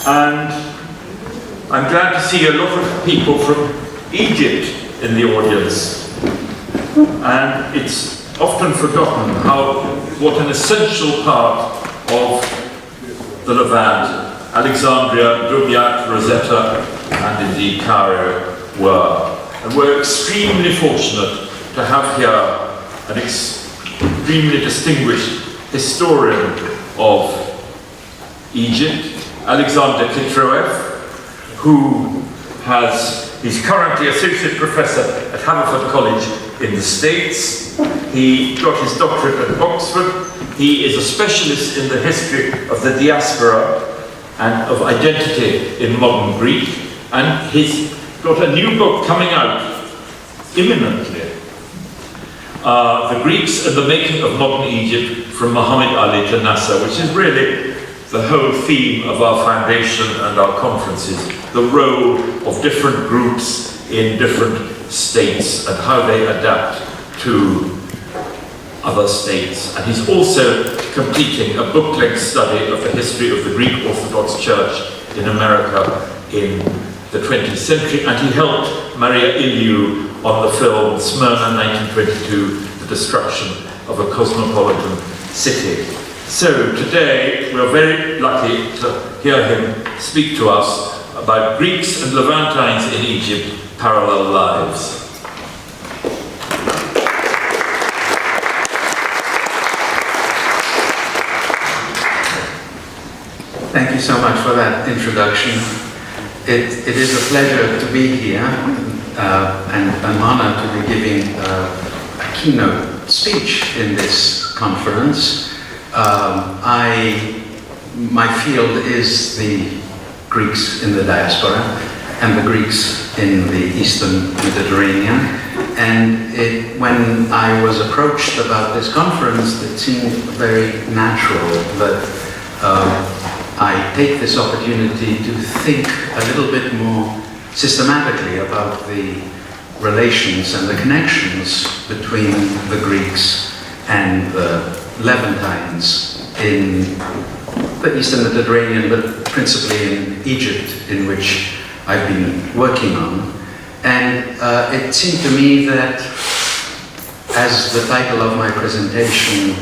And I'm glad to see a lot of people from Egypt in the audience. And it's often forgotten what an essential part of the Levant, Alexandria, Dubiat, Rosetta, and indeed Cairo were. And we're extremely fortunate to have here an extremely distinguished historian of Egypt, Alexander Kitroeff, he's currently associate professor at Haverford College in the States. He got his doctorate at Oxford. He is a specialist in the history of the diaspora and of identity in modern Greek, and he's got a new book coming out imminently, The Greeks and the Making of Modern Egypt, from Muhammad Ali to Nasser, which is really the whole theme of our foundation and our conferences, the role of different groups in different states and how they adapt to other states. And he's also completing a book-length study of the history of the Greek Orthodox Church in America in the 20th century, and he helped Maria Iliou on the film Smyrna 1922, The Destruction of a Cosmopolitan City. So today we're very lucky to hear him speak to us about Greeks and Levantines in Egypt, Parallel Lives. Thank you so much for that introduction. It is a pleasure to be here and an honor to be giving a keynote speech in this conference. My field is the Greeks in the diaspora and the Greeks in the Eastern Mediterranean. And when I was approached about this conference, it seemed very natural that I take this opportunity to think a little bit more systematically about the relations and the connections between the Greeks and the Levantines in the Eastern Mediterranean, but principally in Egypt, in which I've been working on. And it seemed to me that, as the title of my presentation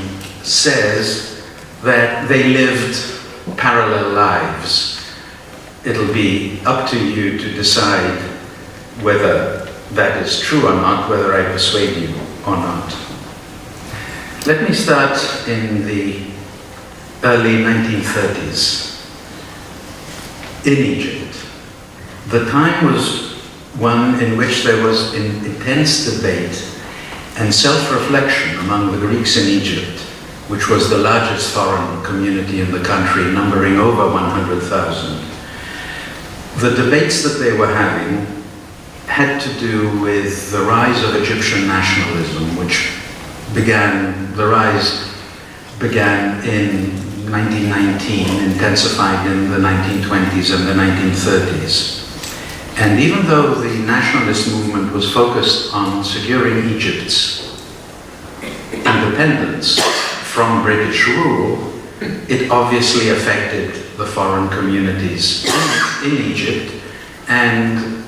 says, that they lived parallel lives. It'll be up to you to decide whether that is true or not, whether I persuade you or not. Let me start in the early 1930s in Egypt. The time was one in which there was intense debate and self-reflection among the Greeks in Egypt, which was the largest foreign community in the country, numbering over 100,000. The debates that they were having had to do with the rise of Egyptian nationalism, which began in 1919, intensified in the 1920s and the 1930s. And even though the nationalist movement was focused on securing Egypt's independence from British rule, it obviously affected the foreign communities in Egypt and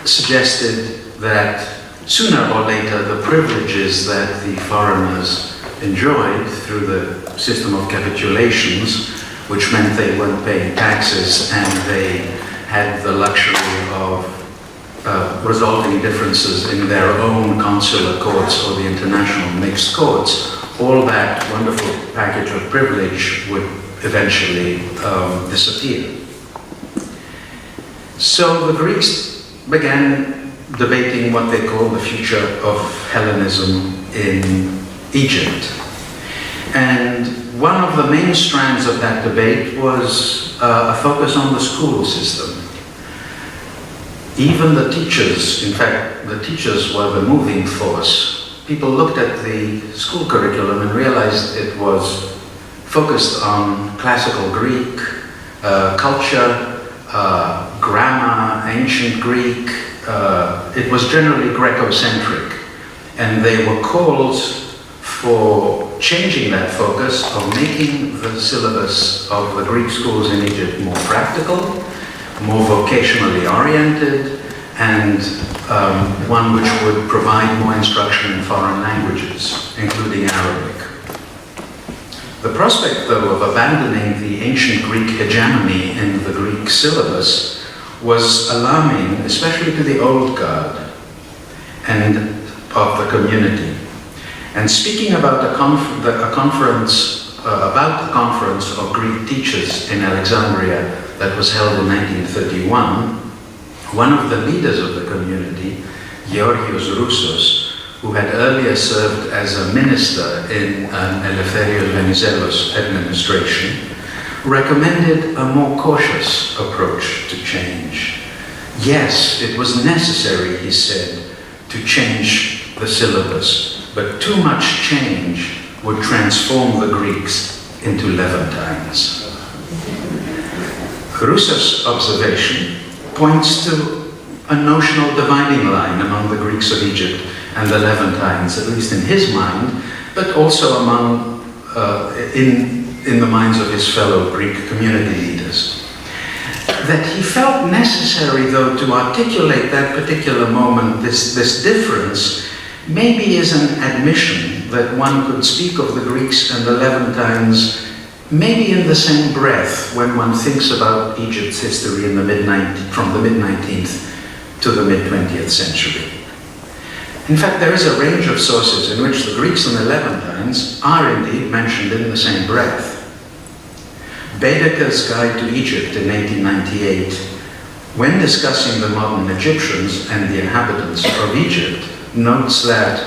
suggested that sooner or later the privileges that the foreigners enjoyed through the system of capitulations, which meant they weren't paying taxes and they had the luxury of resolving differences in their own consular courts or the international mixed courts, all that wonderful package of privilege would eventually disappear. So the Greeks began debating what they called the future of Hellenism in Egypt. And one of the main strands of that debate was a focus on the school system. Even the teachers, in fact, the teachers were the moving force. People looked at the school curriculum and realized it was focused on classical Greek culture, grammar, ancient Greek. It was generally Greco-centric. And they were calls for changing that focus, of making the syllabus of the Greek schools in Egypt more practical, more vocationally oriented, and one which would provide more instruction in foreign languages, including Arabic. The prospect, though, of abandoning the ancient Greek hegemony in the Greek syllabus was alarming, especially to the old guard and of the community. And speaking about the conference of Greek teachers in Alexandria that was held in 1931, one of the leaders of the community, Georgios Roussos, who had earlier served as a minister in Eleftherios Venizelos' administration, recommended a more cautious approach to change. Yes, it was necessary, he said, to change the syllabus, but too much change would transform the Greeks into Levantines. Roussos' observation points to a notional dividing line among the Greeks of Egypt and the Levantines, at least in his mind, but also among in the minds of his fellow Greek community leaders. That he felt necessary, though, to articulate that particular moment, this difference, maybe is an admission that one could speak of the Greeks and the Levantines maybe in the same breath when one thinks about Egypt's history in the from the mid-19th to the mid-20th century. In fact, there is a range of sources in which the Greeks and the Levantines are indeed mentioned in the same breath. Baedeker's Guide to Egypt in 1898, when discussing the modern Egyptians and the inhabitants of Egypt, notes that,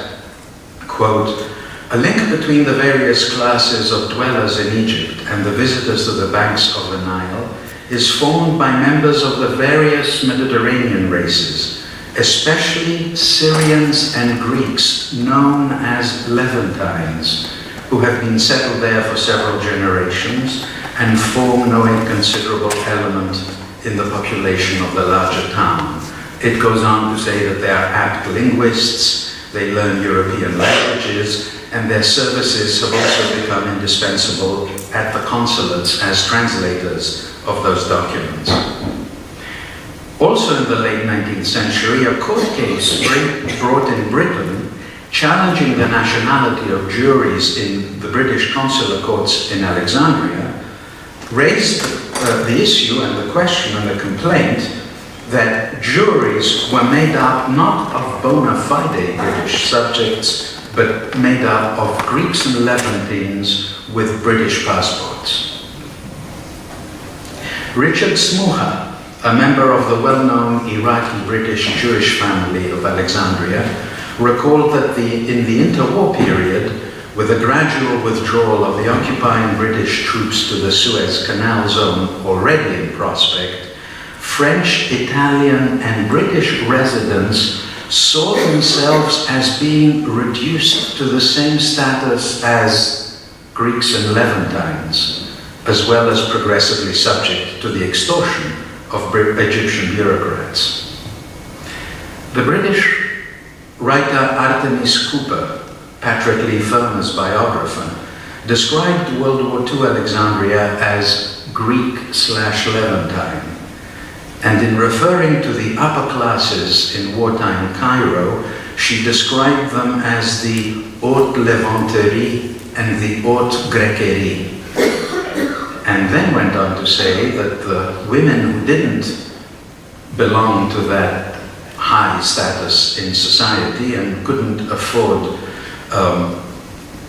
quote, "A link between the various classes of dwellers in Egypt and the visitors to the banks of the Nile is formed by members of the various Mediterranean races, especially Syrians and Greeks known as Levantines, who have been settled there for several generations and form no inconsiderable element in the population of the larger town." It goes on to say that they are apt linguists, they learn European languages, and their services have also become indispensable at the consulates as translators of those documents. Also in the late 19th century, a court case brought in Britain challenging the nationality of juries in the British consular courts in Alexandria raised the issue and the question and the complaint that juries were made up not of bona fide British subjects, but made up of Greeks and Levantines with British passports. Richard Smuha, a member of the well-known Iraqi-British Jewish family of Alexandria, recalled that in the interwar period, with a gradual withdrawal of the occupying British troops to the Suez Canal zone already in prospect, French, Italian, and British residents saw themselves as being reduced to the same status as Greeks and Levantines, as well as progressively subject to the extortion of Egyptian bureaucrats. The British writer Artemis Cooper, Patrick Leigh Fermor's biographer, described World War II Alexandria as Greek/Levantine. And in referring to the upper classes in wartime Cairo, she described them as the haute levanterie and the haute grecquerie. And then went on to say that the women who didn't belong to that high status in society and couldn't afford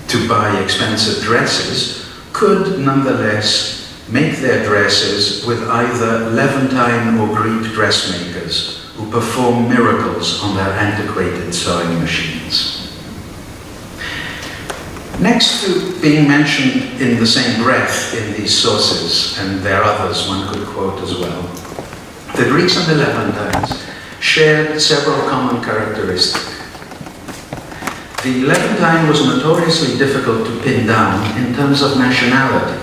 to buy expensive dresses could nonetheless make their dresses with either Levantine or Greek dressmakers who perform miracles on their antiquated sewing machines. Next to being mentioned in the same breath in these sources, and there are others one could quote as well, the Greeks and the Levantines shared several common characteristics. The Levantine was notoriously difficult to pin down in terms of nationality.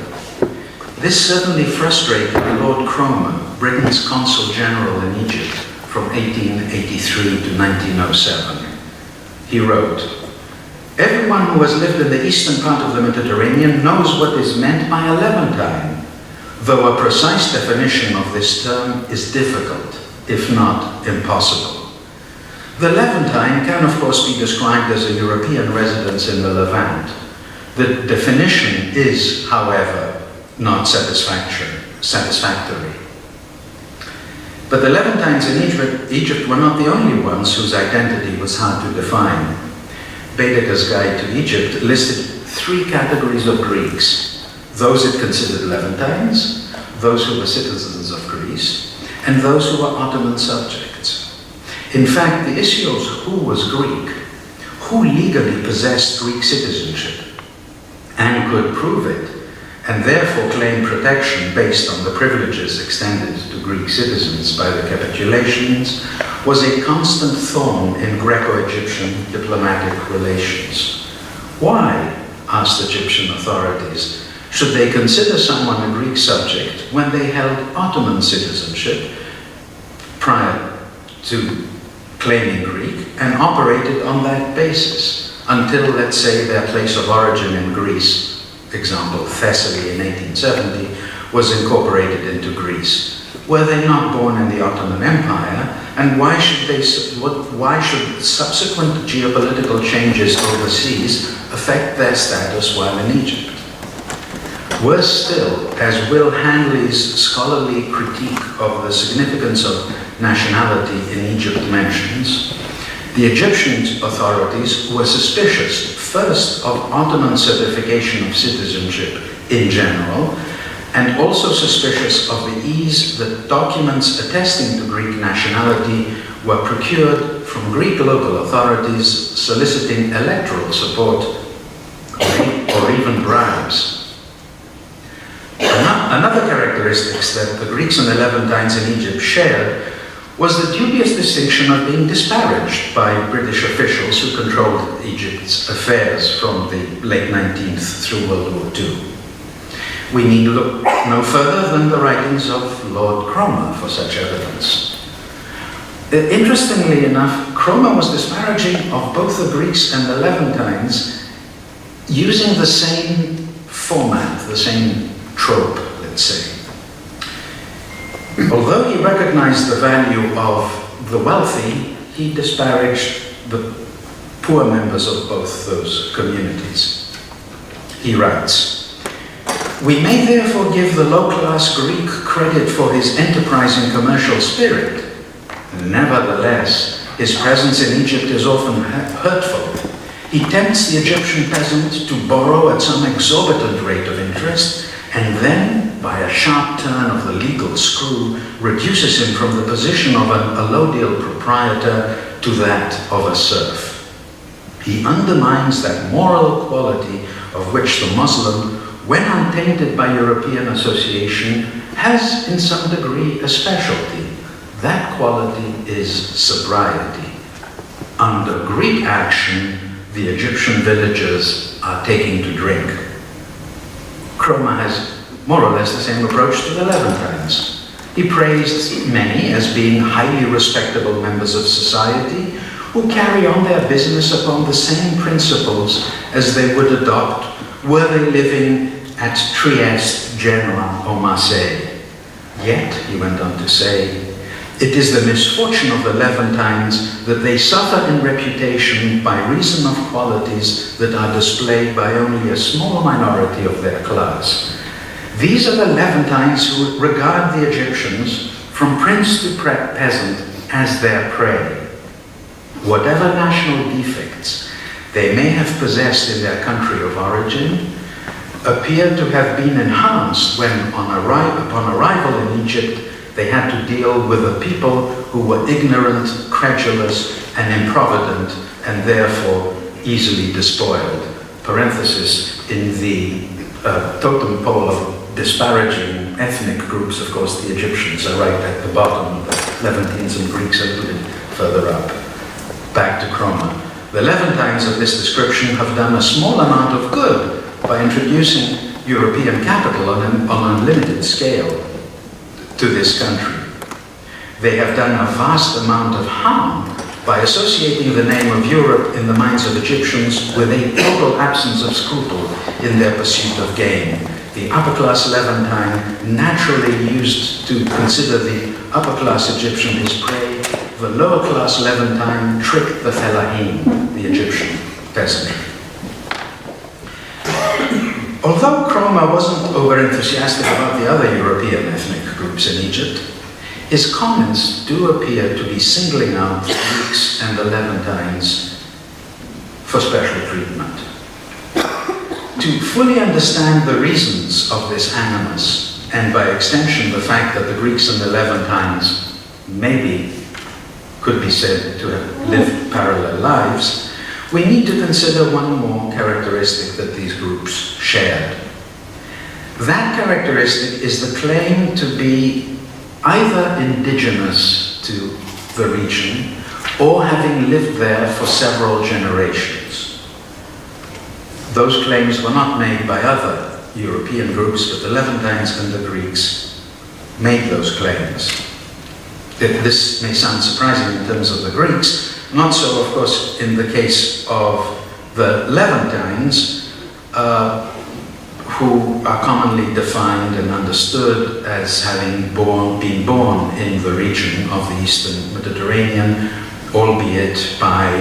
This certainly frustrated Lord Cromer, Britain's Consul General in Egypt from 1883 to 1907. He wrote, Everyone who has lived in the eastern part of the Mediterranean knows what is meant by a Levantine, though a precise definition of this term is difficult, if not impossible. The Levantine can, of course, be described as a European residence in the Levant. The definition is, however, not satisfactory. But the Levantines in Egypt were not the only ones whose identity was hard to define. Baedeker's Guide to Egypt listed 3 categories of Greeks: those it considered Levantines, those who were citizens of Greece, and those who were Ottoman subjects. In fact, the issue of who was Greek, who legally possessed Greek citizenship and could prove it, and therefore claim protection based on the privileges extended to Greek citizens by the capitulations, was a constant thorn in Greco-Egyptian diplomatic relations. Why, asked Egyptian authorities, should they consider someone a Greek subject when they held Ottoman citizenship prior to claiming Greek and operated on that basis until, let's say, their place of origin in Greece, example Thessaly in 1870, was incorporated into Greece? Were they not born in the Ottoman Empire, and why should subsequent geopolitical changes overseas affect their status while in Egypt? Worse still, as Will Handley's scholarly critique of the significance of nationality in Egypt mentions, the Egyptian authorities were suspicious, first, of Ottoman certification of citizenship in general, and also suspicious of the ease that documents attesting to Greek nationality were procured from Greek local authorities soliciting electoral support or even bribes. Another characteristic that the Greeks and the Levantines in Egypt shared was the dubious distinction of being disparaged by British officials who controlled Egypt's affairs from the late 19th through World War II. We need look no further than the writings of Lord Cromer for such evidence. Interestingly enough, Cromer was disparaging of both the Greeks and the Levantines using the same format, the same trope, let's say. Although he recognized the value of the wealthy, he disparaged the poor members of both those communities. He writes, "We may therefore give the low-class Greek credit for his enterprising commercial spirit. Nevertheless, his presence in Egypt is often hurtful. He tempts the Egyptian peasant to borrow at some exorbitant rate of interest, and then, by a sharp turn of the legal screw, reduces him from the position of an allodial proprietor to that of a serf. He undermines that moral quality of which the Muslim, when untainted by European association, has in some degree a specialty. That quality is sobriety. Under Greek action, the Egyptian villagers are taking to drink." Cromer has more or less the same approach to the Levantines. He praised many as being highly respectable members of society who carry on their business upon the same principles as they would adopt were they living at Trieste, Genoa, or Marseille. Yet, he went on to say, it is the misfortune of the Levantines that they suffer in reputation by reason of qualities that are displayed by only a small minority of their class. These are the Levantines who regard the Egyptians, from prince to peasant, as their prey. Whatever national defects they may have possessed in their country of origin appear to have been enhanced when, upon arrival in Egypt, they had to deal with a people who were ignorant, credulous, and improvident, and therefore easily despoiled. Parenthesis, in the totem pole of disparaging ethnic groups, of course, the Egyptians are right at the bottom, the Levantines and Greeks are a little bit further up. Back to Cromer. The Levantines of this description have done a small amount of good by introducing European capital on an unlimited scale to this country. They have done a vast amount of harm by associating the name of Europe in the minds of Egyptians with a total absence of scruple in their pursuit of gain. The upper-class Levantine naturally used to consider the upper-class Egyptian his prey. The lower-class Levantine tricked the fellahin, the Egyptian peasantry. Although Cromer wasn't over-enthusiastic about the other European ethnic groups in Egypt, his comments do appear to be singling out the Greeks and the Levantines for special treatment. To fully understand the reasons of this animus, and by extension the fact that the Greeks and the Levantines maybe could be said to have lived parallel lives, we need to consider one more characteristic that these groups shared. That characteristic is the claim to be either indigenous to the region or having lived there for several generations. Those claims were not made by other European groups, but the Levantines and the Greeks made those claims. This may sound surprising in terms of the Greeks, not so, of course, in the case of the Levantines, who are commonly defined and understood as having been born in the region of the Eastern Mediterranean, albeit by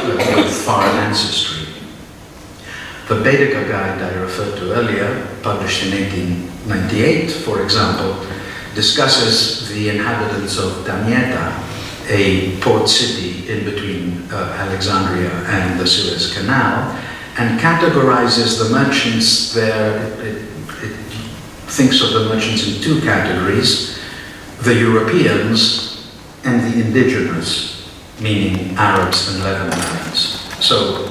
with foreign ancestry. The Baedeker guide I referred to earlier, published in 1898, for example, discusses the inhabitants of Damietta, a port city in between Alexandria and the Suez Canal, and categorizes the merchants there. It thinks of the merchants in two categories: the Europeans and the indigenous, meaning Arabs and Levantines. So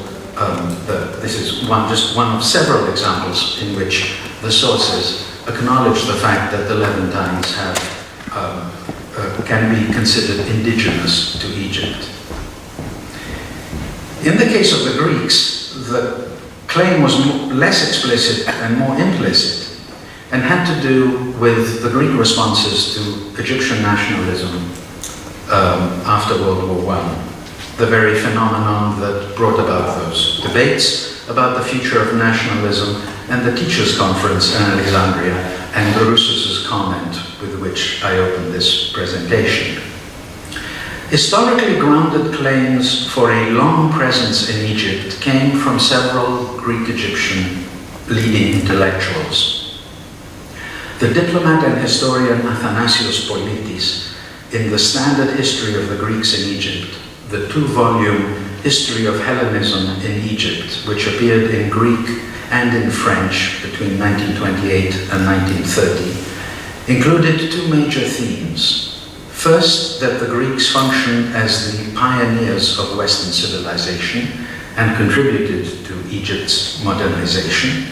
this is just one of several examples in which the sources acknowledge the fact that the Levantines can be considered indigenous to Egypt. In the case of the Greeks, the claim was less explicit and more implicit, and had to do with the Greek responses to Egyptian nationalism after World War I, the very phenomenon that brought about those debates about the future of nationalism, and the Teachers' Conference in Alexandria, and Rousseau's comment with which I opened this presentation. Historically grounded claims for a long presence in Egypt came from several Greek-Egyptian leading intellectuals. The diplomat and historian Athanasios Politis, in the Standard History of the Greeks in Egypt, the two-volume History of Hellenism in Egypt, which appeared in Greek and in French between 1928 and 1930, included two major themes. First, that the Greeks functioned as the pioneers of Western civilization and contributed to Egypt's modernization.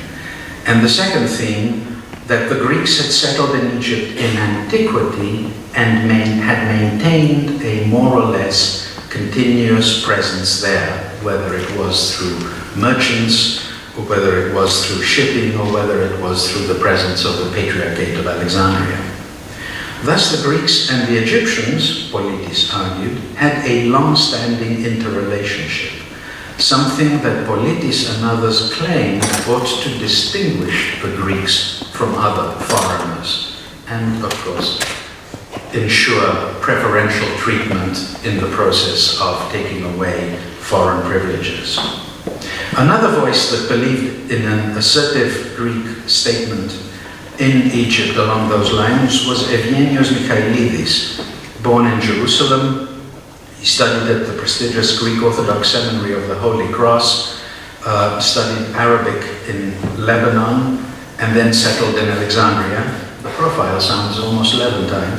And the second theme, that the Greeks had settled in Egypt in antiquity and had maintained a more or less continuous presence there, whether it was through merchants, or whether it was through shipping, or whether it was through the presence of the Patriarchate of Alexandria. Thus, the Greeks and the Egyptians, Politis argued, had a long-standing interrelationship, something that Politis and others claimed ought to distinguish the Greeks from other foreigners, and, of course, ensure preferential treatment in the process of taking away foreign privileges. Another voice that believed in an assertive Greek statement in Egypt along those lines was Eugenios Michailidis. Born in Jerusalem, he studied at the prestigious Greek Orthodox Seminary of the Holy Cross, studied Arabic in Lebanon, and then settled in Alexandria. The profile sounds almost Levantine,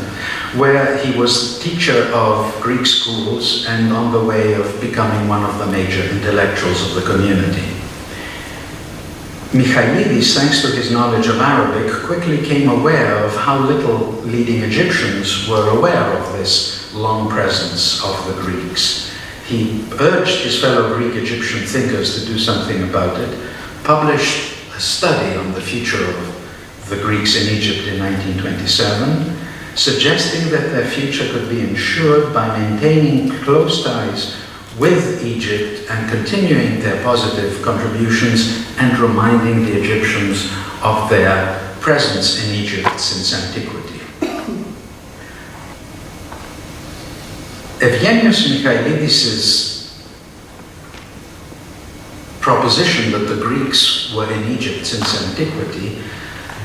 where he was teacher of Greek schools and on the way of becoming one of the major intellectuals of the community. Michailidis, thanks to his knowledge of Arabic, quickly came aware of how little leading Egyptians were aware of this long presence of the Greeks. He urged his fellow Greek Egyptian thinkers to do something about it, published a study on the future of the Greeks in Egypt in 1927, suggesting that their future could be ensured by maintaining close ties with Egypt and continuing their positive contributions and reminding the Egyptians of their presence in Egypt since antiquity. Evgenios Michailidis' proposition that the Greeks were in Egypt since antiquity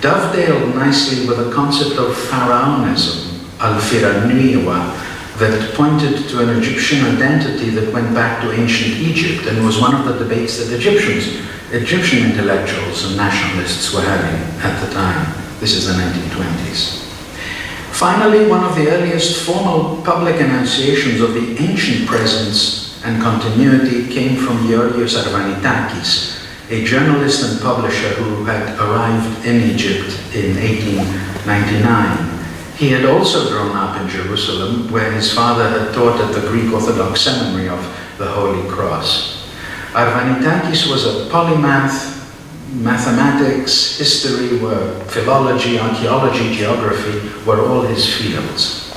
dovetailed nicely with the concept of pharaonism, al-Firaniwa, that pointed to an Egyptian identity that went back to ancient Egypt and was one of the debates that Egyptian intellectuals and nationalists were having at the time. This is the 1920s. Finally, one of the earliest formal public enunciations of the ancient presence and continuity came from Georgios Arvanitakis, a journalist and publisher who had arrived in Egypt in 1899. He had also grown up in Jerusalem, where his father had taught at the Greek Orthodox Seminary of the Holy Cross. Arvanitakis was a polymath. Mathematics, history, philology, archaeology, geography were all his fields.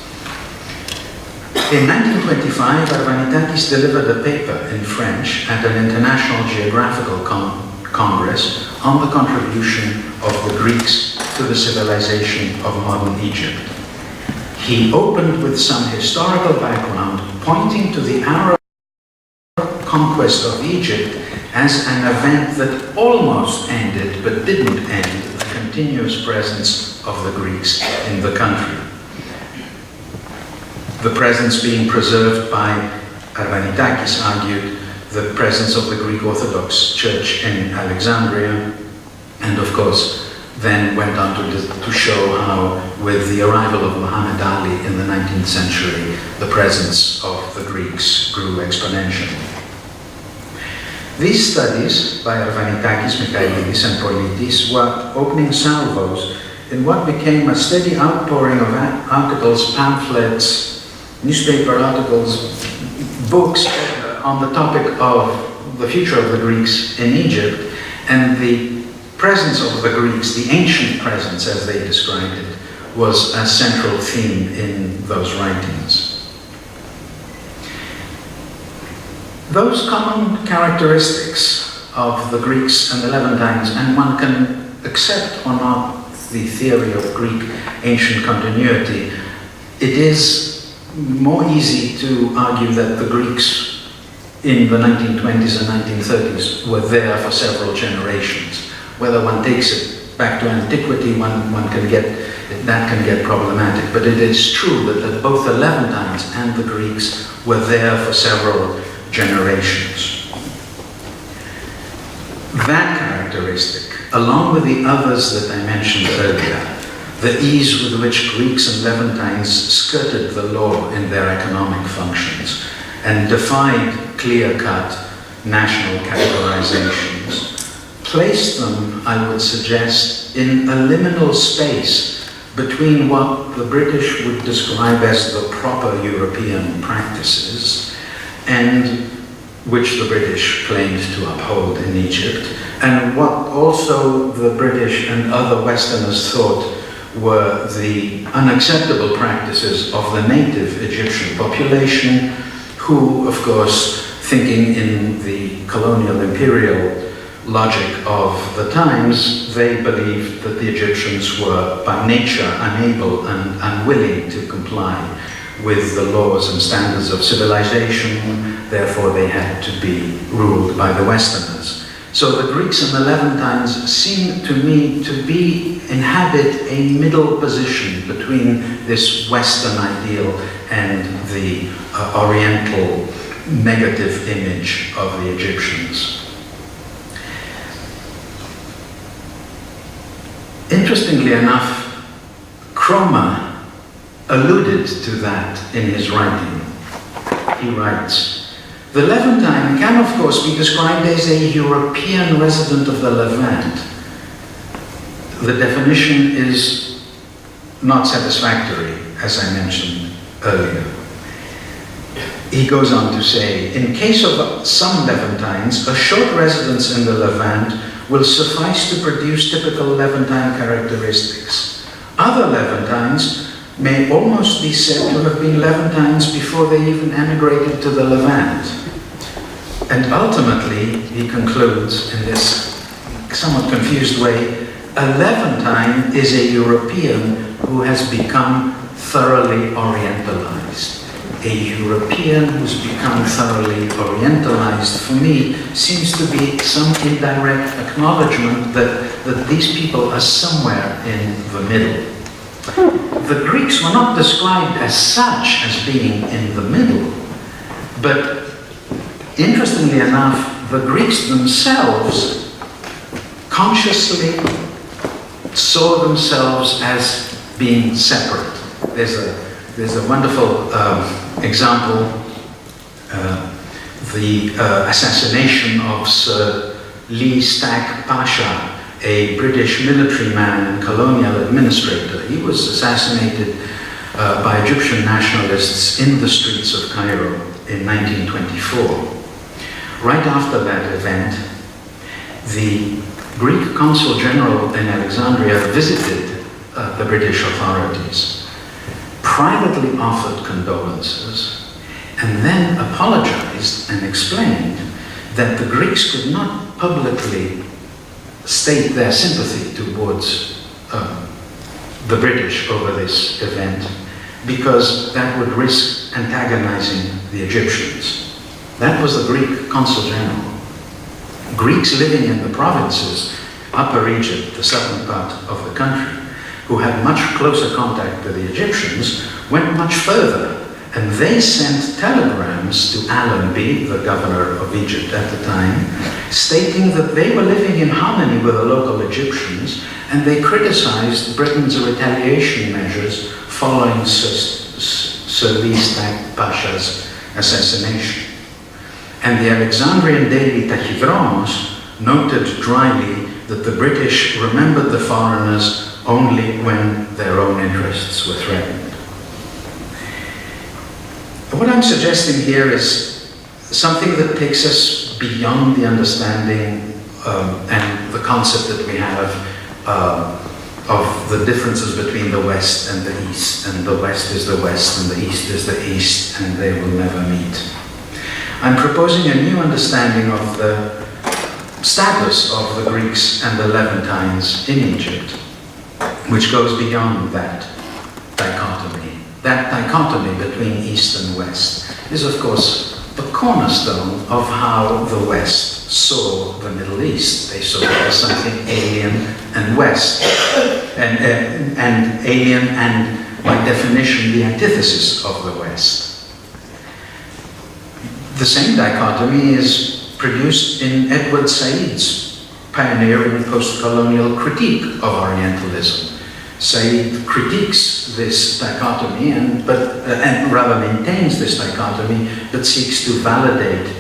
In 1925, Arvanitakis delivered a paper in French at an International Geographical Congress on the contribution of the Greeks to the civilization of modern Egypt. He opened with some historical background, pointing to the Arab conquest of Egypt as an event that almost ended but didn't end the continuous presence of the Greeks in the country. The presence being preserved by, Arvanitakis argued, the presence of the Greek Orthodox Church in Alexandria, and of course then went on to show how, with the arrival of Muhammad Ali in the 19th century, the presence of the Greeks grew exponentially. These studies by Arvanitakis, Michailidis and Politis were opening salvos in what became a steady outpouring of articles, pamphlets, newspaper articles, books on the topic of the future of the Greeks in Egypt and the presence of the Greeks, the ancient presence as they described it, was a central theme in those writings. Those common characteristics of the Greeks and the Levantines, and one can accept or not the theory of Greek ancient continuity, it is more easy to argue that the Greeks in the 1920s and 1930s were there for several generations. Whether one takes it back to antiquity, that can get problematic. But it is true that both the Levantines and the Greeks were there for several generations. That characteristic, along with the others that I mentioned earlier, the ease with which Greeks and Levantines skirted the law in their economic functions and defied clear-cut national categorizations, placed them, I would suggest, in a liminal space between what the British would describe as the proper European practices, and which the British claimed to uphold in Egypt, and what also the British and other Westerners thought were the unacceptable practices of the native Egyptian population, who, of course, thinking in the colonial imperial logic of the times, they believed that the Egyptians were by nature unable and unwilling to comply with the laws and standards of civilization, therefore they had to be ruled by the Westerners. So the Greeks and the Levantines seem to me to inhabit a middle position between this Western ideal and the Oriental negative image of the Egyptians. Interestingly enough, Cromer alluded to that in his writing. He writes, "The Levantine can of course be described as a European resident of the Levant. The definition is not satisfactory, as I mentioned earlier." He goes on to say, "In case of some Levantines, a short residence in the Levant will suffice to produce typical Levantine characteristics. Other Levantines may almost be said to have been Levantines before they even emigrated to the Levant. And ultimately, he concludes in this somewhat confused way, a Levantine is a European who has become thoroughly Orientalized. A European who's become thoroughly Orientalized, for me, seems to be some indirect acknowledgement that these people are somewhere in the middle. The Greeks were not described as such as being in the middle, but interestingly enough, the Greeks themselves consciously saw themselves as being separate. There's a wonderful example, the assassination of Sir Lee Stack Pasha, a British military man and colonial administrator. He was assassinated by Egyptian nationalists in the streets of Cairo in 1924. Right after that event, the Greek consul general in Alexandria visited the British authorities, privately offered condolences, and then apologized and explained that the Greeks could not publicly state their sympathy towards the British over this event because that would risk antagonizing the Egyptians. That was the Greek consul general. Greeks living in the provinces, Upper Egypt, the southern part of the country, who had much closer contact with the Egyptians, went much further, and they sent telegrams to Allenby, the governor of Egypt at the time, stating that they were living in harmony with the local Egyptians, and they criticized Britain's retaliation measures following Sir Lee Stack Pasha's assassination. And the Alexandrian daily Tachydromos noted dryly that the British remembered the foreigners only when their own interests were threatened. What I'm suggesting here is something that takes us beyond the understanding and the concept that we have of the differences between the West and the East, and the West is the West and the East is the East, and they will never meet. I'm proposing a new understanding of the status of the Greeks and the Levantines in Egypt, which goes beyond that dichotomy. That dichotomy between East and West is, of course, the cornerstone of how the West saw the Middle East. They saw it as something alien and West, and alien and, by definition, the antithesis of the West. The same dichotomy is produced in Edward Said's pioneering post-colonial critique of Orientalism. Said critiques this dichotomy and rather maintains this dichotomy, but seeks to validate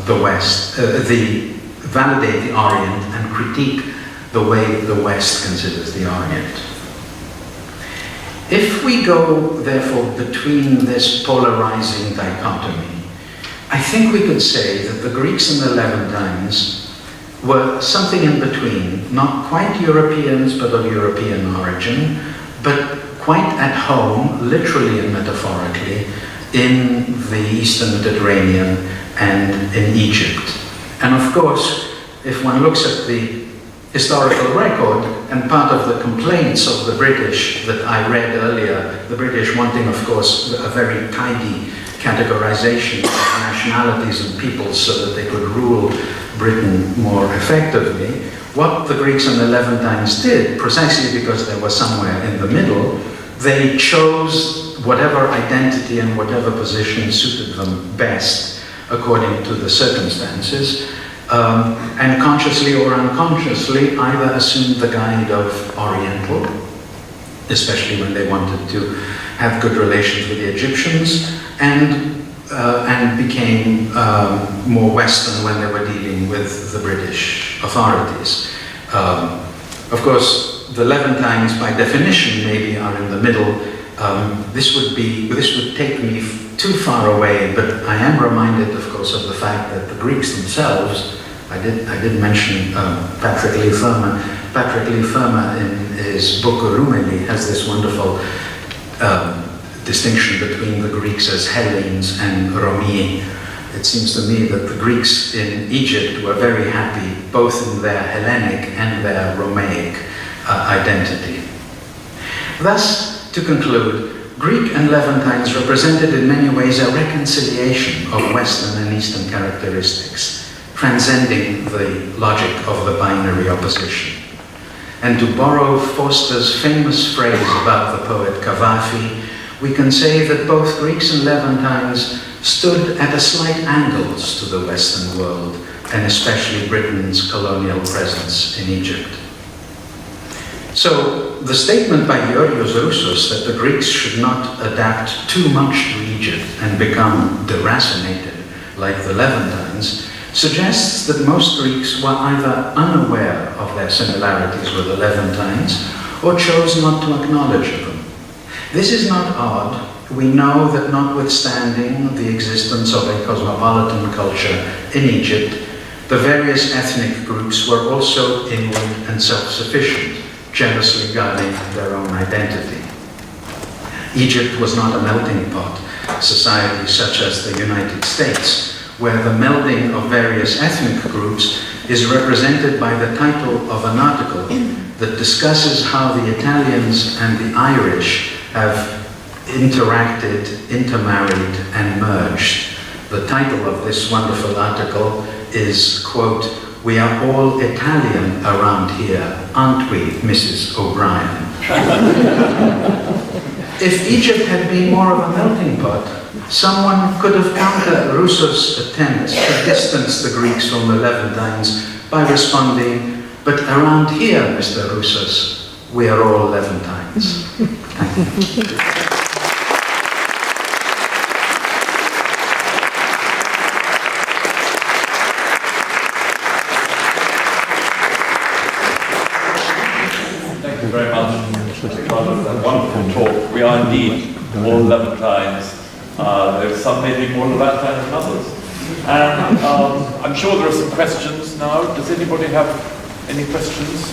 the West, validate the Orient and critique the way the West considers the Orient. If we go, therefore, between this polarizing dichotomy, I think we could say that the Greeks and the Levantines were something in between, not quite Europeans, but of European origin, but quite at home, literally and metaphorically, in the Eastern Mediterranean and in Egypt. And of course, if one looks at the historical record, and part of the complaints of the British that I read earlier, the British wanting, of course, a very tidy categorization of nationalities and peoples so that they could rule Britain more effectively, what the Greeks and the Levantines did, precisely because they were somewhere in the middle, they chose whatever identity and whatever position suited them best according to the circumstances, and consciously or unconsciously either assumed the guise of Oriental, especially when they wanted to have good relations with the Egyptians, and became more Western when they were dealing with the British authorities. Of course, the Levantines, by definition, maybe are in the middle. This would take me too far away, but I am reminded, of course, of the fact that the Greeks themselves, I did mention Patrick Leigh Fermor. Patrick Leigh Fermor, in his book Rumeli, has this wonderful distinction between the Greeks as Hellenes and Romii. It seems to me that the Greeks in Egypt were very happy both in their Hellenic and their Romaic identity. Thus, to conclude, Greek and Levantines represented in many ways a reconciliation of Western and Eastern characteristics, transcending the logic of the binary opposition. And to borrow Forster's famous phrase about the poet Cavafy, we can say that both Greeks and Levantines stood at a slight angles to the Western world, and especially Britain's colonial presence in Egypt. So, the statement by Georgios Roussos that the Greeks should not adapt too much to Egypt and become deracinated like the Levantines suggests that most Greeks were either unaware of their similarities with the Levantines or chose not to acknowledge them. This is not odd. We know that notwithstanding the existence of a cosmopolitan culture in Egypt, the various ethnic groups were also inward and self-sufficient, jealously guarding their own identity. Egypt was not a melting pot, societies such as the United States, where the melding of various ethnic groups is represented by the title of an article that discusses how the Italians and the Irish have interacted, intermarried, and merged. The title of this wonderful article is, quote, "We are all Italian around here, aren't we, Mrs. O'Brien?" If Egypt had been more of a melting pot, someone could have countered Roussos' attempt to distance the Greeks from the Levantines by responding, "But around here, Mr. Roussos, we are all Levantines." Thank you. Thank you very much for that wonderful talk. We are indeed all Levantines. There's some maybe more Levantine than others. And I'm sure there are some questions now. Does anybody have any questions?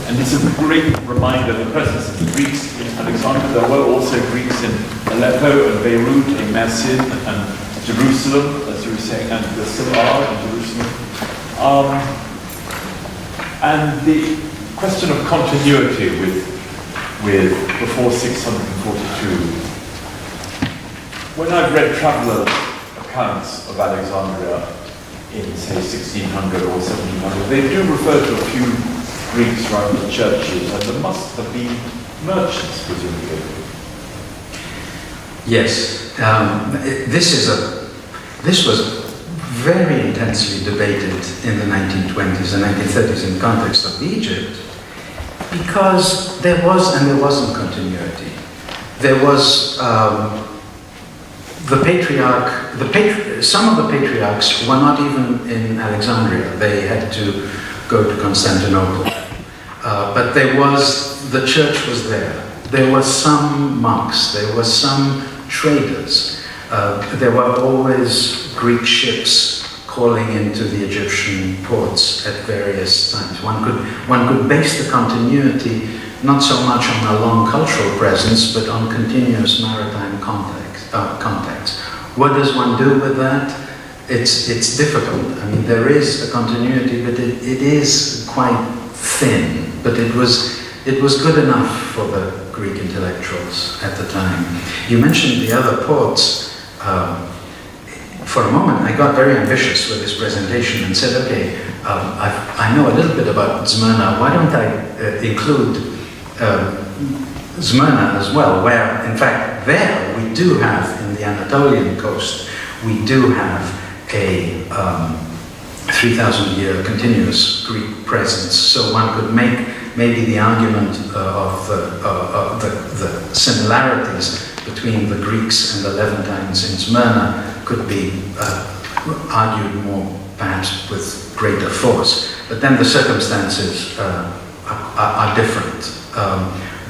And this is a great reminder of the presence of the Greeks in Alexandria. There were also Greeks in Aleppo and Beirut, in Mersin and Jerusalem, as you were saying, and there still are in Jerusalem. And the question of continuity with before 642. When I've read traveller accounts of Alexandria in, say, 1600 or 1700, they do refer to a few Greeks running the churches, and there must have been merchants, presumably. Yes, this was very intensely debated in the 1920s and 1930s in the context of Egypt, because there was and there wasn't continuity. There was some of the patriarchs were not even in Alexandria. They had to go to Constantinople. But the church was there. There were some monks, there were some traders. There were always Greek ships calling into the Egyptian ports at various times. One could base the continuity not so much on a long cultural presence, but on continuous maritime contacts. What does one do with that? It's difficult. I mean, there is a continuity, but it is quite thin. But it was good enough for the Greek intellectuals at the time. You mentioned the other ports. For a moment, I got very ambitious with this presentation and said, okay, I know a little bit about Smyrna. Why don't I include Smyrna as well, where, in fact, there we do have, in the Anatolian coast, we do have a 3,000-year continuous Greek presence. So one could make maybe the argument of the similarities between the Greeks and the Levantines in Smyrna could be argued more, perhaps with greater force. But then the circumstances are different.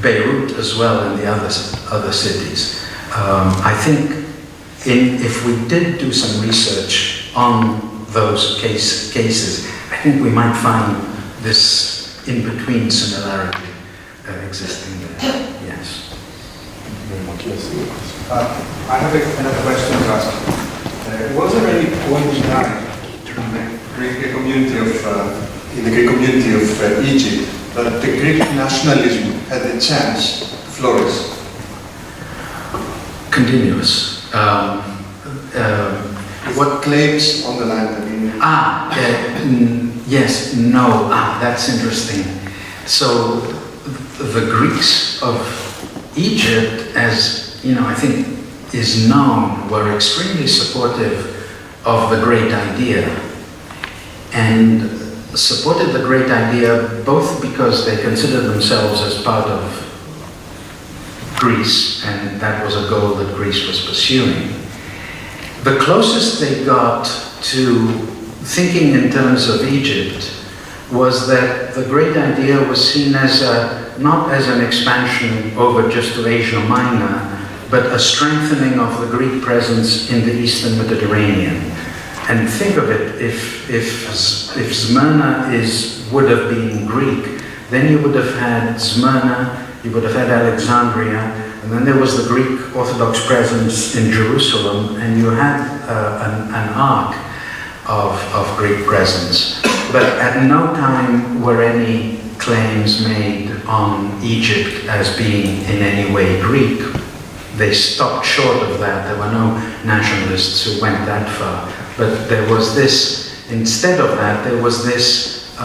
Beirut as well and the other cities. I think if we did do some research on those cases, I think we might find this in-between similarity existing there. Yes. I have another question to ask. Was there any point in time in the Greek community of Egypt that the Greek nationalism had a chance to flourish? Continuous. What claims on the land? I mean, yes, no. That's interesting. So the Greeks of Egypt, as you know, I think is known, were extremely supportive of the great idea, and supported the great idea both because they considered themselves as part of Greece, and that was a goal that Greece was pursuing. The closest they got to thinking in terms of Egypt was that the great idea was seen as not as an expansion over just to Asia Minor, but a strengthening of the Greek presence in the Eastern Mediterranean. And think of it, if Smyrna would have been Greek, then you would have had Smyrna, you would have had Alexandria, and then there was the Greek Orthodox presence in Jerusalem, and you had an arc of Greek presence. But at no time were any claims made on Egypt as being in any way Greek. They stopped short of that. There were no nationalists who went that far. But there was this, instead of that, there was this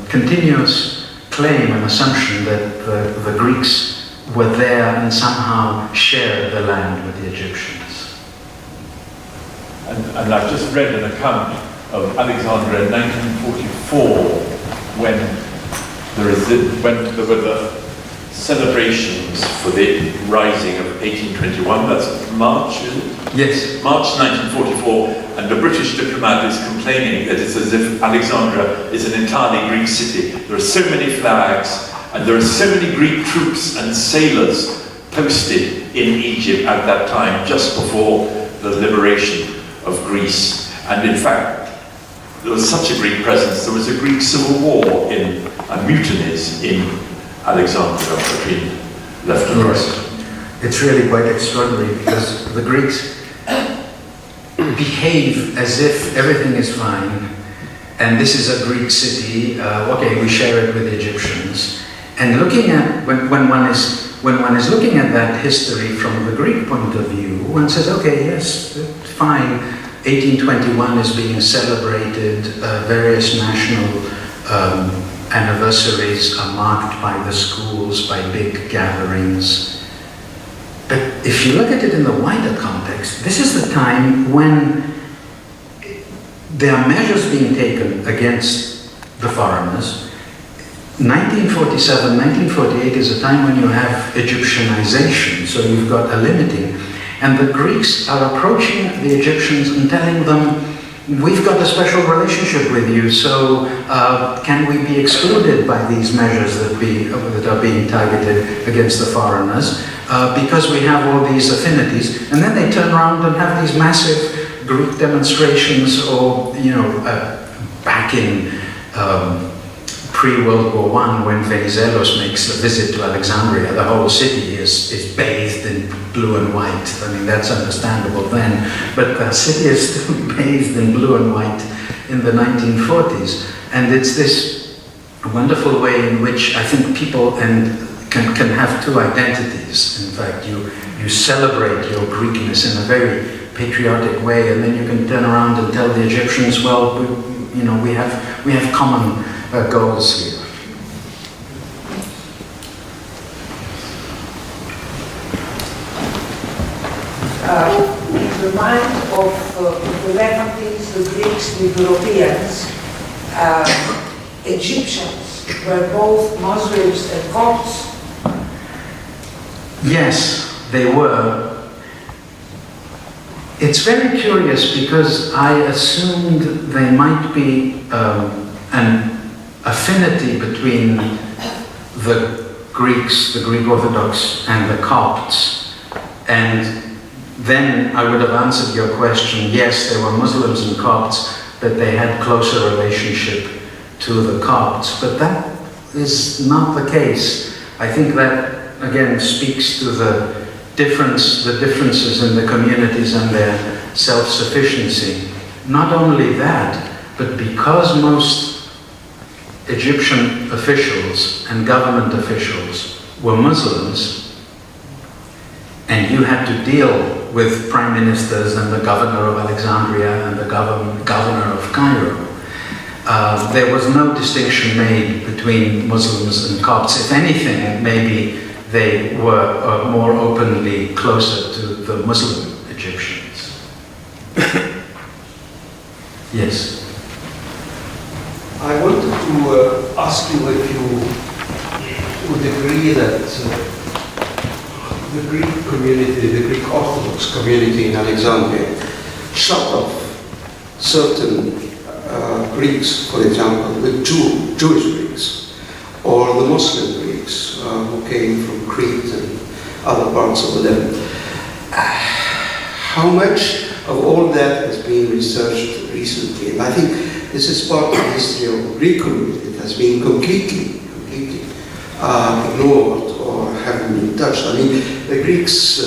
continuous claim and assumption that the Greeks were there and somehow shared the land with the Egyptians. And I've just read an account of Alexandria in 1944 when there were the celebrations for the rising of 1821. That's March, is it? Yes. March 1944, and the British diplomat is complaining that it's as if Alexandria is an entirely Greek city. There are so many flags, and there are so many Greek troops and sailors posted in Egypt at that time, just before the liberation of Greece. And in fact, there was such a Greek presence, there was a Greek civil war and mutinies in Alexandria between left and right. It's really quite extraordinary because the Greeks behave as if everything is fine and this is a Greek city, okay, we share it with the Egyptians. And looking at, when one is looking at that history from the Greek point of view, one says, okay, yes, fine, 1821 is being celebrated, various national anniversaries are marked by the schools, by big gatherings. But if you look at it in the wider context, this is the time when there are measures being taken against the foreigners. 1947, 1948 is a time when you have Egyptianization, so you've got a limiting. And the Greeks are approaching the Egyptians and telling them, we've got a special relationship with you, so can we be excluded by these measures that are being targeted against the foreigners because we have all these affinities? And then they turn around and have these massive Greek demonstrations, or, you know, back in pre-World War I, when Venizelos makes a visit to Alexandria, the whole city is bathed in blue and white. I mean, that's understandable then, but the city is still bathed in blue and white in the 1940s. And it's this wonderful way in which I think people can have two identities. In fact, you celebrate your Greekness in a very patriotic way, and then you can turn around and tell the Egyptians, well, we have common goals here. In the mind of the Levantines, the Greeks, the Europeans, Egyptians were both Muslims and Copts. Yes, they were. It's very curious because I assumed there might be an affinity between the Greeks, the Greek Orthodox, and the Copts. And then I would have answered your question, yes, there were Muslims and Copts, but they had closer relationship to the Copts, but that is not the case. I think that again speaks to the differences in the communities and their self-sufficiency. Not only that, but because most Egyptian officials and government officials were Muslims, and you had to deal with prime ministers and the governor of Alexandria and the governor of Cairo, there was no distinction made between Muslims and Copts. If anything, maybe they were more openly closer to the Muslim Egyptians. Yes. I wanted to ask you if you would agree that the Greek community, the Greek Orthodox community in Alexandria, shut off certain Greeks, for example, the Jewish Greeks, or the Muslim Greeks who came from Crete and other parts of the Levant. How much of all that has been researched recently? And I think this is part of the history of the Greek community. It has been completely ignored or haven't been touched. I mean, the Greeks,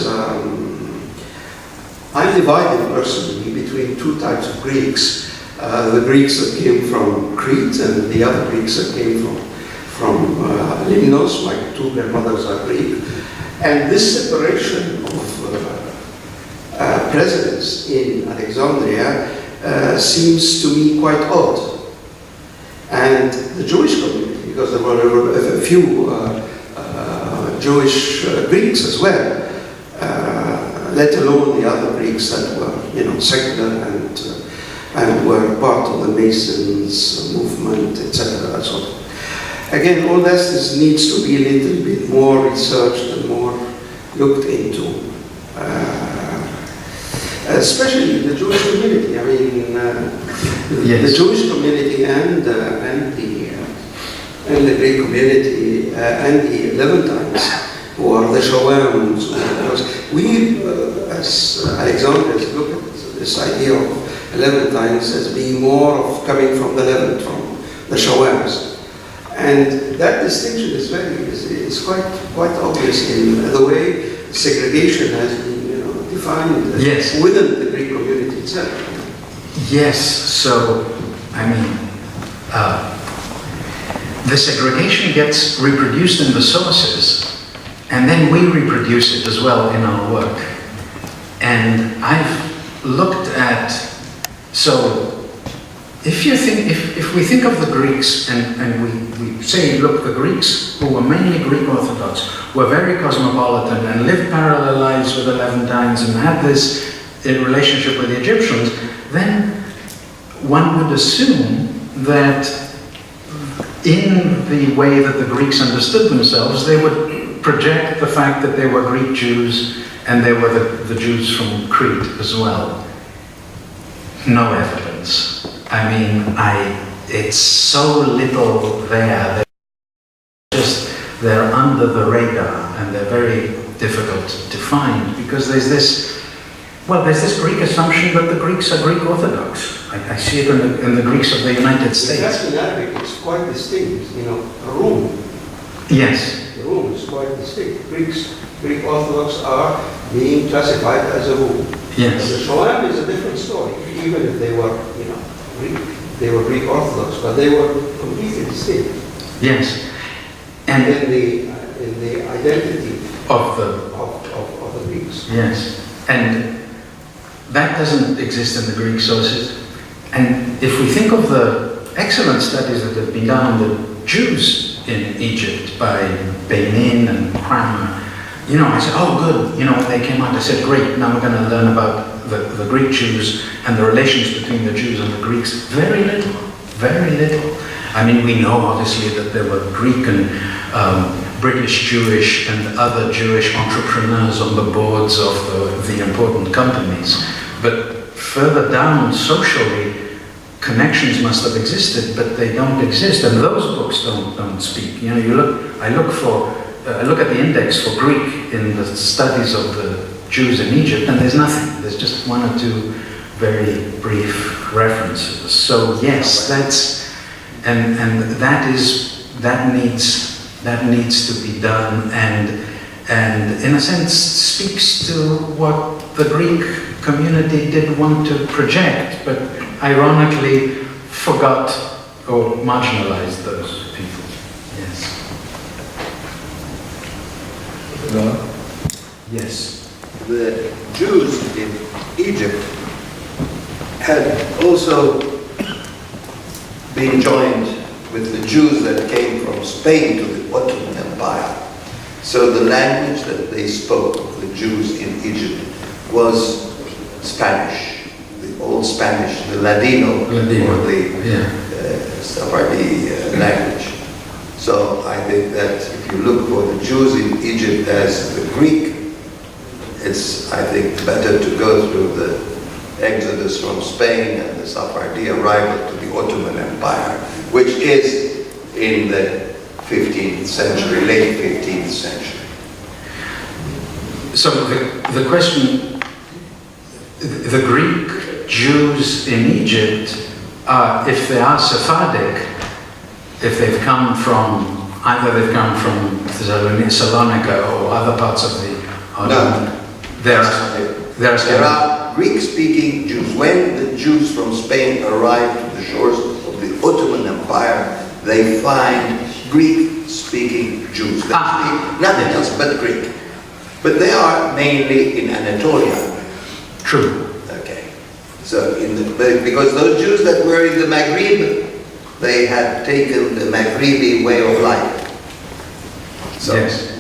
I'm divided personally between two types of Greeks. The Greeks that came from Crete and the other Greeks that came from Limnos. My two grandmothers are Greek. And this separation of presidents in Alexandria seems to me quite odd. And the Jewish community, because there were a few Jewish Greeks as well, let alone the other Greeks that were, secular and were part of the Masons movement, etc. So again, all this needs to be a little bit more researched and more looked into. Especially the Jewish community. I mean, yes. The Jewish community and the Greek community and the Levantines, who are the Shawams. We, as Alexandrians, look at this idea of Levantines as being more of coming from the Levant, from the Shawams, and that distinction is quite obvious in the way segregation has been defined Yes. within the Greek community itself. Yes, so, I mean, the segregation gets reproduced in the sources, and then we reproduce it as well in our work. And I've looked at, so if we think of the Greeks, and we say, look, the Greeks, who were mainly Greek Orthodox, were very cosmopolitan and lived parallel lives with the Levantines and had this relationship with the Egyptians, then one would assume that in the way that the Greeks understood themselves, they would project the fact that they were Greek Jews and they were the Jews from Crete as well. No evidence. I mean, it's so little there. They're under the radar and they're very difficult to find because there's this Greek assumption that the Greeks are Greek Orthodox. I see it in the Greeks of the United States. That's in Arabic, it's quite distinct. Rome. Yes. Rome is quite distinct. Greek Orthodox are being classified as a Rome. Yes. The Shawam is a different story. Even if they were, Greek, they were Greek Orthodox, but they were completely distinct. Yes. And in the identity of the Greeks. Yes. And that doesn't exist in the Greek sources. And if we think of the excellent studies that have been done on the Jews in Egypt by Benin and Cramer, I said, oh good, when they came out, I said, great, now we're going to learn about the Greek Jews and the relations between the Jews and the Greeks. Very little, very little. I mean, we know obviously that there were Greek and British Jewish and other Jewish entrepreneurs on the boards of the important companies. But further down socially, connections must have existed, but they don't exist, and those books don't speak. I look at the index for Greek in the studies of the Jews in Egypt, and there's nothing. There's just one or two very brief references. So yes, and that needs to be done, and in a sense speaks to what the Greek community did want to project, but ironically forgot or marginalized those people. Yes. Yes. The Jews in Egypt had also been joined with the Jews that came from Spain to the Ottoman Empire. So the language that they spoke, the Jews in Egypt, was Spanish, the Old Spanish, the Ladino, or the Sephardi language. So I think that if you look for the Jews in Egypt as the Greek, it's, I think, better to go through the exodus from Spain and the Sephardi arrival to the Ottoman Empire, which is in the 15th century, late 15th century. So the question, the Greek Jews in Egypt, if they are Sephardic, if they've come from, either they've come from Thessalonica or other parts of the Ottoman, there are Greek-speaking Jews. When the Jews from Spain arrived to the shores of the Ottoman Empire, they find Greek-speaking Jews. They speak nothing else but Greek. But they are mainly in Anatolia. True. Okay. So, because those Jews that were in the Maghreb, they had taken the Maghrebi way of life. So, yes.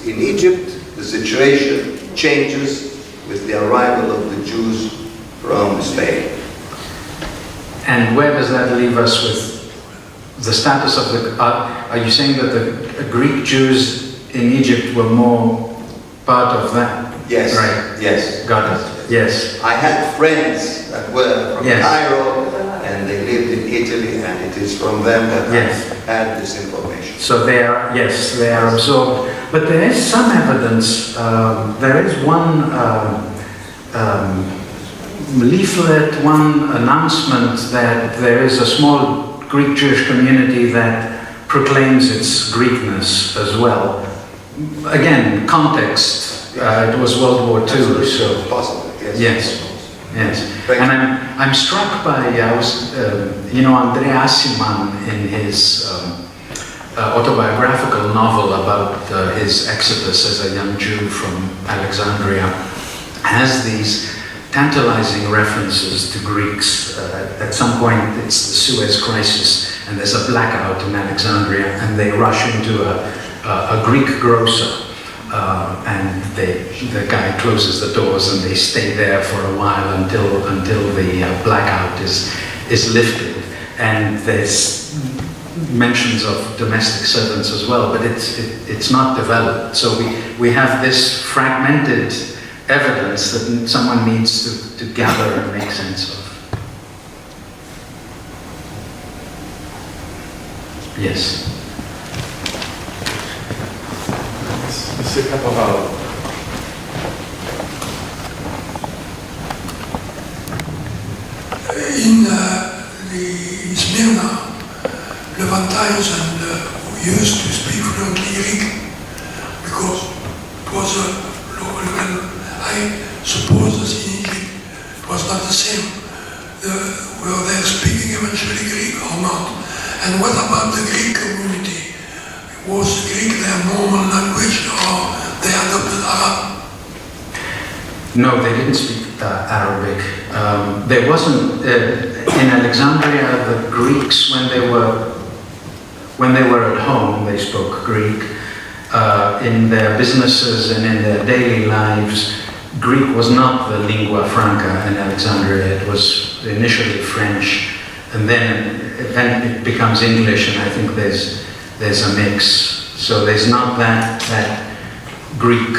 in Egypt, the situation changes with the arrival of the Jews from Spain. And where does that leave us with the status of the... are you saying that the Greek Jews in Egypt were more part of that? Yes. Right. Yes. Got it. Yes. I had friends that were from Cairo, and they lived in Italy, and it is from them that I had this information. So they are absorbed. But there is some evidence, there is one leaflet, one announcement that there is a small Greek Jewish community that proclaims its Greekness as well. Again, context, it was World War II, so... Possible, yes. Yes. Yes, and I'm struck by, Andrea Asiman in his autobiographical novel about his exodus as a young Jew from Alexandria, has these tantalizing references to Greeks. At some point it's the Suez Crisis and there's a blackout in Alexandria and they rush into a Greek grocer. And the guy closes the doors and they stay there for a while until the blackout is lifted. And there's mentions of domestic servants as well, but it's not developed. So we have this fragmented evidence that someone needs to gather and make sense of. Yes. Mr. Caporal. In the Smyrna, Levantines who used to speak fluently Greek because it was a local level. I suppose that in Egypt it was not the same. Were they speaking eventually Greek or not? And what about the Greek community? Was Greek their normal language or they adopted Arab? No, they didn't speak Arabic. There wasn't, in Alexandria, the Greeks, when they were at home, they spoke Greek. In their businesses and in their daily lives, Greek was not the lingua franca in Alexandria. It was initially French, and then it becomes English, and I think there's a mix. So there's not that Greek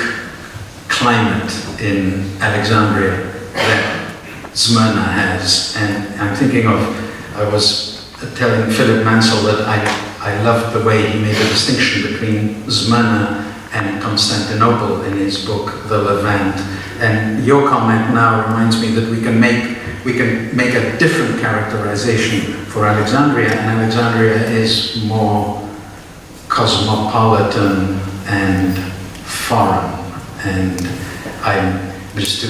climate in Alexandria that Smyrna has. And I'm thinking of, I was telling Philip Mansell that I loved the way he made a distinction between Smyrna and Constantinople in his book, The Levant. And your comment now reminds me that we can make a different characterization for Alexandria, and Alexandria is more cosmopolitan and foreign. And I'm just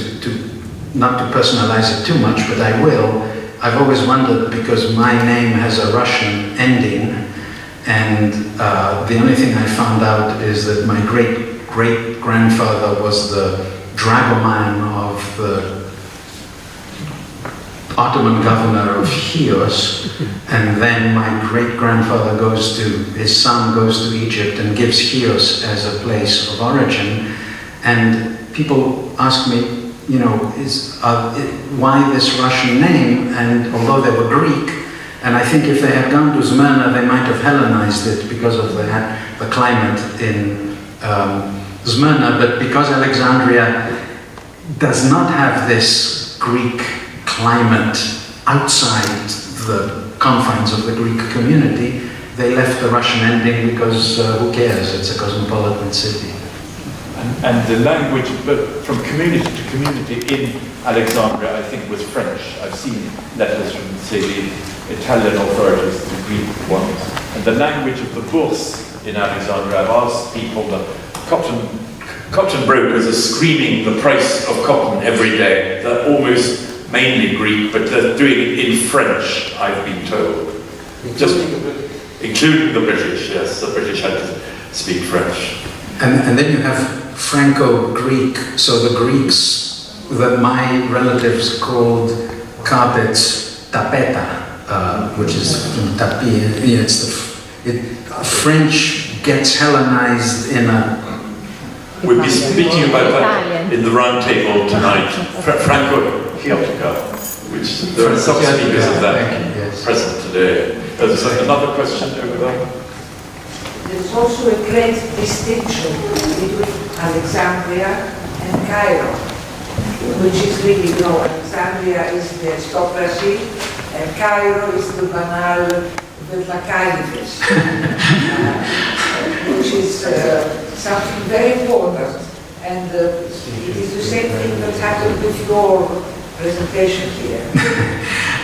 not to personalize it too much, but I will. I've always wondered, because my name has a Russian ending, and the only thing I found out is that my great-great-grandfather was the dragoman of the Ottoman governor of Chios, and then my great-grandfather his son goes to Egypt and gives Chios as a place of origin. And people ask me, you know, why this Russian name? And although they were Greek, and I think if they had gone to Smyrna, they might have Hellenized it because of the climate in Smyrna, but because Alexandria does not have this Greek climate outside the confines of the Greek community, they left the Russian ending because who cares? It's a cosmopolitan city. And the language, but from community to community in Alexandria, I think, was French. I've seen letters from, say, the Italian authorities, the Greek ones. And the language of the bourse in Alexandria, I've asked people, the cotton brokers are screaming the price of cotton every day. They're almost mainly Greek, but they're doing it in French, I've been told. Including the British, yes. The British had to speak French. And then you have Franco-Greek, so the Greeks that my relatives called carpets tapeta, which is from tapis. French gets Hellenized in a... We'll be speaking about that in the round table tonight. Franco-Chiotica, which there are some speakers of that present today. There's another question over there. There's also a great distinction between Alexandria and Cairo, which is really, you know, Alexandria is the aristocracy, and Cairo is the banal, the lacaides, which is something very important. And it is the same thing that happened with your presentation here.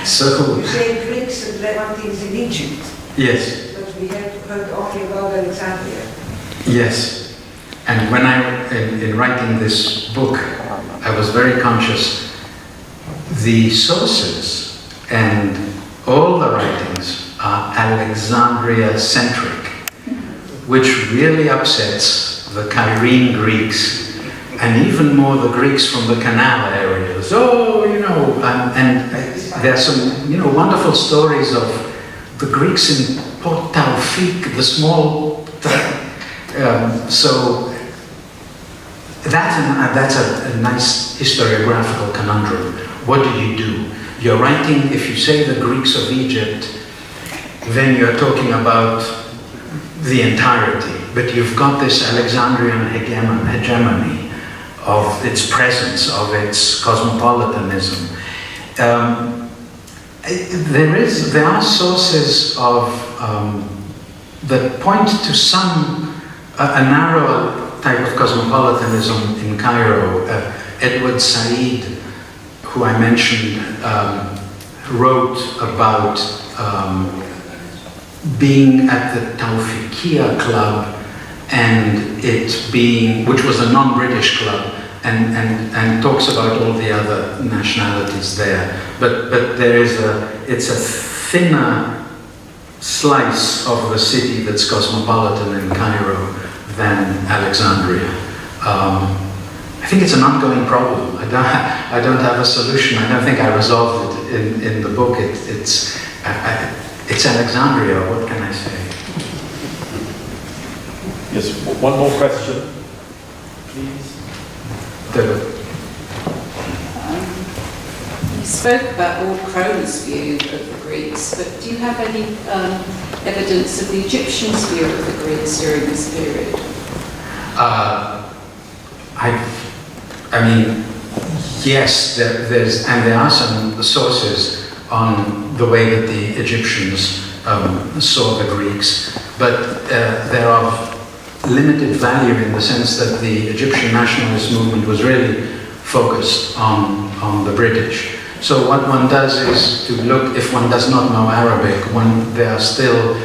So you say Greeks and Levantines in Egypt. Yes. We had heard only about Alexandria. Yes, and when in writing this book, I was very conscious the sources and all the writings are Alexandria-centric, which really upsets the Cairene Greeks and even more the Greeks from the canal areas. Oh, you know, and there are some, you know, wonderful stories of the Greeks in Port Taufik, the small, so that's a nice historiographical conundrum. What do? You're writing, if you say the Greeks of Egypt, then you're talking about the entirety, but you've got this Alexandrian hegemony of its presence, of its cosmopolitanism. There are sources of that point to a narrower type of cosmopolitanism in Cairo. Edward Said, who I mentioned, wrote about being at the Tawfiqiya Club and it being, which was a non-British club, and talks about all the other nationalities there. But it's a thinner slice of the city that's cosmopolitan in Cairo than Alexandria. I think it's an ongoing problem. I don't have a solution. I don't think I resolved it in the book. It's Alexandria. What can I say? Yes, one more question, please. You spoke about Lord Crone's view of the Greeks, but do you have any evidence of the Egyptians' view of the Greeks during this period? I mean, yes, there are some sources on the way that the Egyptians saw the Greeks, but they're of limited value in the sense that the Egyptian nationalist movement was really focused on the British. So what one does is to look, if one does not know Arabic, there are still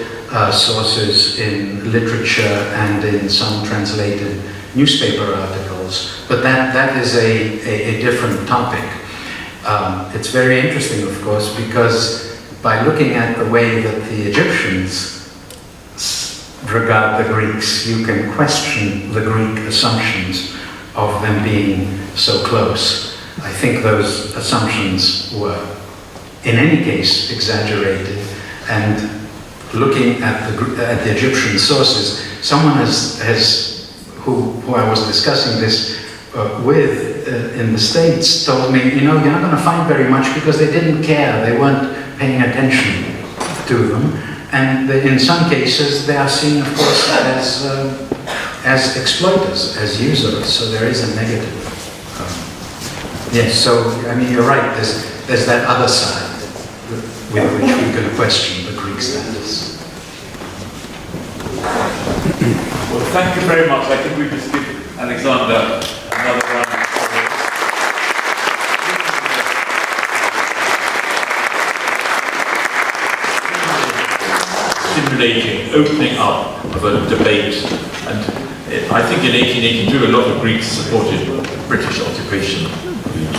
sources in literature and in some translated newspaper articles, but that is a different topic. It's very interesting, of course, because by looking at the way that the Egyptians regard the Greeks, you can question the Greek assumptions of them being so close. I think those assumptions were, in any case, exaggerated. And looking at the Egyptian sources, someone who I was discussing this with in the States told me, you know, you're not going to find very much because they didn't care. They weren't paying attention to them. And in some cases, they are seen, of course, as exploiters, as usurers. So there is a negative. Yes, so, I mean, you're right. There's that other side with which we can question the Greek status. Well, thank you very much. I think we just give Alexander another round. Stimulating, opening up of a debate, and I think in 1882 a lot of Greeks supported British occupation